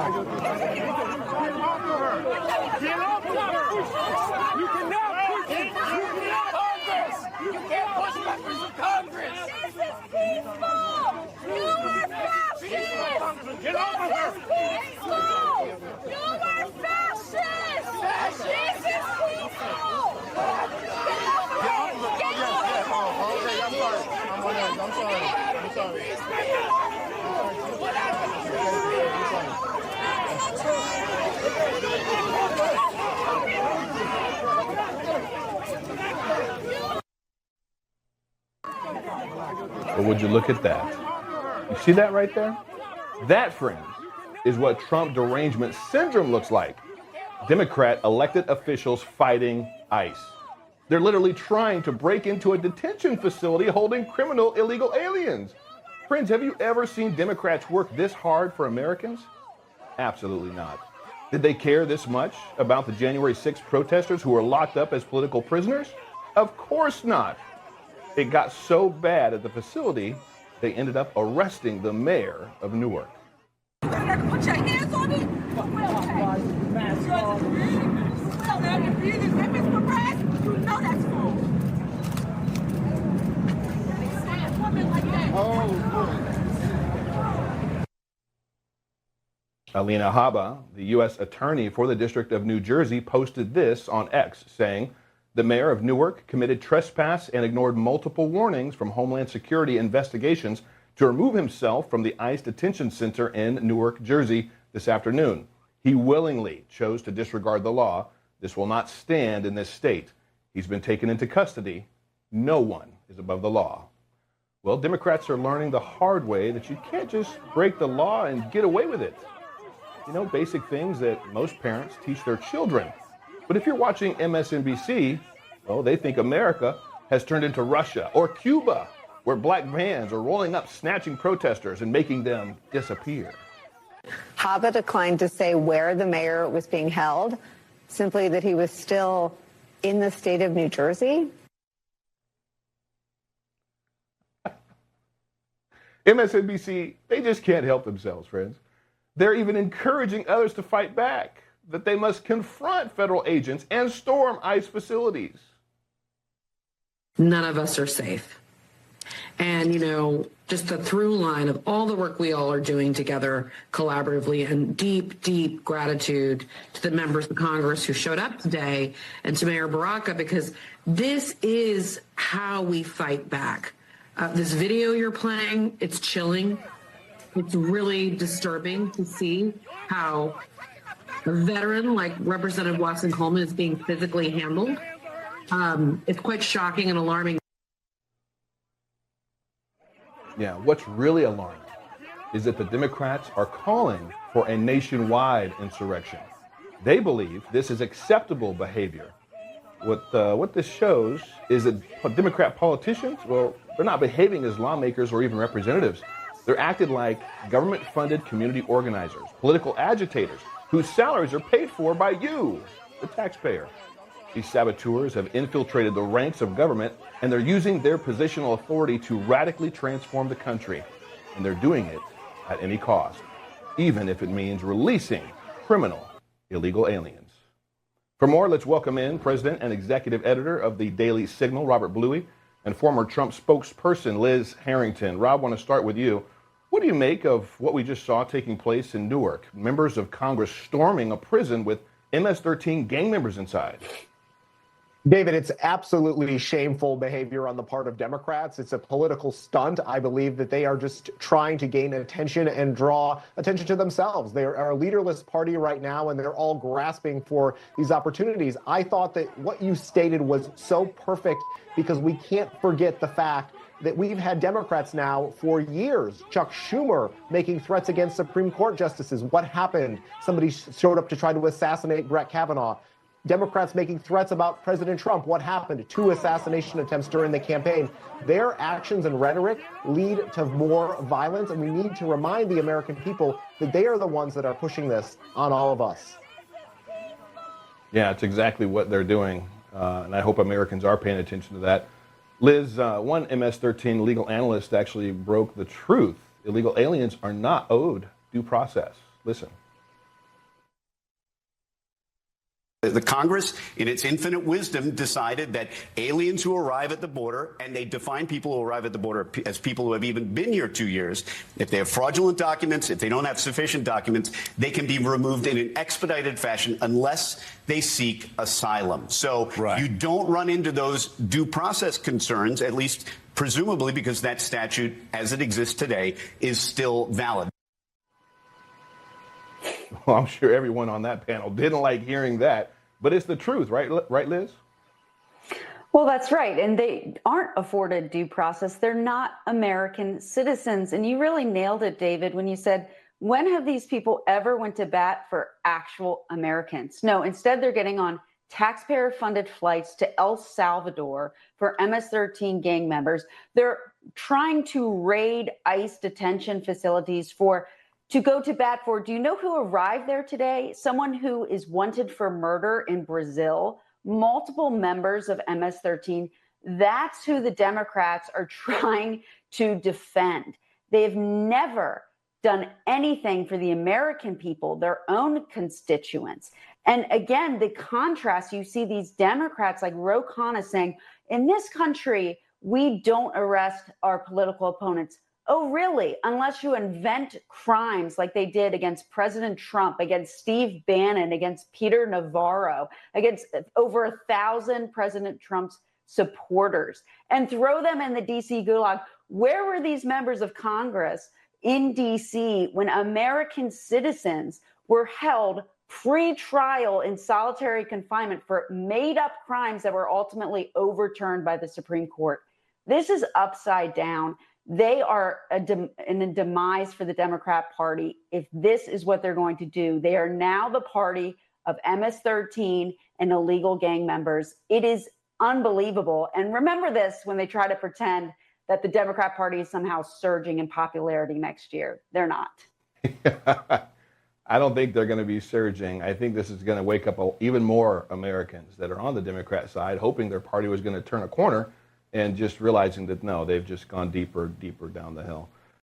You cannot Congress! You can't push members of Congress! This is peaceful! You are fascists! Get over her! Peaceful! You are fascists! This is peaceful! Get over it! Get over it! Okay, I'm sorry. I'm sorry. But would you look at that? You see that right there? That, friends, is what Trump derangement syndrome looks like. Democrat elected officials fighting ICE. They're literally trying to break into a detention facility holding criminal illegal aliens. Friends, have you ever seen Democrats work this hard for Americans? Absolutely not. Did they care this much about the January 6th protesters who were locked up as political prisoners? Of course not. It got so bad at the facility, they ended up arresting the mayor of Newark. You better put your hands on it. You know that's false. Alina Habba, the U.S. attorney for the District of New Jersey, posted this on X, saying, "The mayor of Newark committed trespass and ignored multiple warnings from Homeland Security investigations to remove himself from the ICE detention center in Newark, Jersey this afternoon. He willingly chose to disregard the law. This will not stand in this state. He's been taken into custody. No one is above the law." Well, Democrats are learning the hard way that you can't just break the law and get away with it. You know, basic things that most parents teach their children. But if you're watching MSNBC, well, they think America has turned into Russia or Cuba, where black vans are rolling up, snatching protesters and making them disappear. Habba declined to say where the mayor was being held, simply that he was still in the state of New Jersey. MSNBC, they just can't help themselves, friends. They're even encouraging others to fight back, that they must confront federal agents and storm ICE facilities. None of us are safe. And, you know, just the through line of all the work we all are doing together collaboratively, and deep, deep gratitude to the members of Congress who showed up today and to Mayor Baraka, because this is how we fight back. This video you're playing, it's chilling. It's really disturbing to see how a veteran like Representative Watson Coleman is being physically handled. It's quite shocking and alarming. Yeah, what's really alarming is that the Democrats are calling for a nationwide insurrection. They believe this is acceptable behavior. What this shows is that Democrat politicians, well, they're not behaving as lawmakers or even representatives. They're acting like government-funded community organizers, political agitators, whose salaries are paid for by you, the taxpayer. These saboteurs have infiltrated the ranks of government, and they're using their positional authority to radically transform the country. And they're doing it at any cost, even if it means releasing criminal illegal aliens. For more, let's welcome in President and Executive Editor of the Daily Signal, Robert Bluey, and former Trump spokesperson, Liz Harrington. Rob, I want to start with you. What do you make of what we just saw taking place in Newark? Members of Congress storming a prison with MS-13 gang members inside. David, it's absolutely shameful behavior on the part of Democrats. It's a political stunt. I believe that they are just trying to gain attention and draw attention to themselves. They are a leaderless party right now, and they're all grasping for these opportunities. I thought that what you stated was so perfect, because we can't forget the fact that we've had Democrats now for years. Chuck Schumer making threats against Supreme Court justices. What happened? Somebody showed up to try to assassinate Brett Kavanaugh. Democrats making threats about President Trump. What happened? 2 assassination attempts during the campaign. Their actions and rhetoric lead to more violence, and we need to remind the American people that they are the ones that are pushing this on all of us. Yeah, it's exactly what they're doing, and I hope Americans are paying attention to that. Liz, one MS-13 legal analyst actually broke the truth. Illegal aliens are not owed due process. Listen. The Congress, in its infinite wisdom, decided that aliens who arrive at the border, and they define people who arrive at the border as people who have even been here 2 years, if they have fraudulent documents, if they don't have sufficient documents, they can be removed in an expedited fashion unless they seek asylum. So you don't run into those due process concerns, at least presumably because that statute, as it exists today, is still valid. Well, I'm sure everyone on that panel didn't like hearing that, but it's the truth, right? Right, Liz? Well, that's right. And they aren't afforded due process. They're not American citizens. And you really nailed it, David, when you said, when have these people ever went to bat for actual Americans? No, instead they're getting on taxpayer-funded flights to El Salvador for MS-13 gang members. They're trying to raid ICE detention facilities to go to bat for. Do you know who arrived there today? Someone who is wanted for murder in Brazil, multiple members of MS-13. That's who the Democrats are trying to defend. They've never done anything for the American people, their own constituents. And again, the contrast, you see these Democrats like Ro Khanna saying, in this country, we don't arrest our political opponents. Oh, really? Unless you invent crimes like they did against President Trump, against Steve Bannon, against Peter Navarro, against over 1,000 President Trump's supporters, and throw them in the D.C. gulag. Where were these members of Congress in D.C. when American citizens were held pre-trial in solitary confinement for made-up crimes that were ultimately overturned by the Supreme Court? This is upside down. They are in a demise for the Democrat Party if this is what they're going to do. They are now the party of MS-13 and illegal gang members. It is unbelievable. And remember this when they try to pretend that the Democrat Party is somehow surging in popularity next year. They're not. I don't think they're going to be surging. I think this is going to wake up even more Americans that are on the Democrat side, hoping their party was going to turn a corner and just realizing that, no, they've just gone deeper down the hill.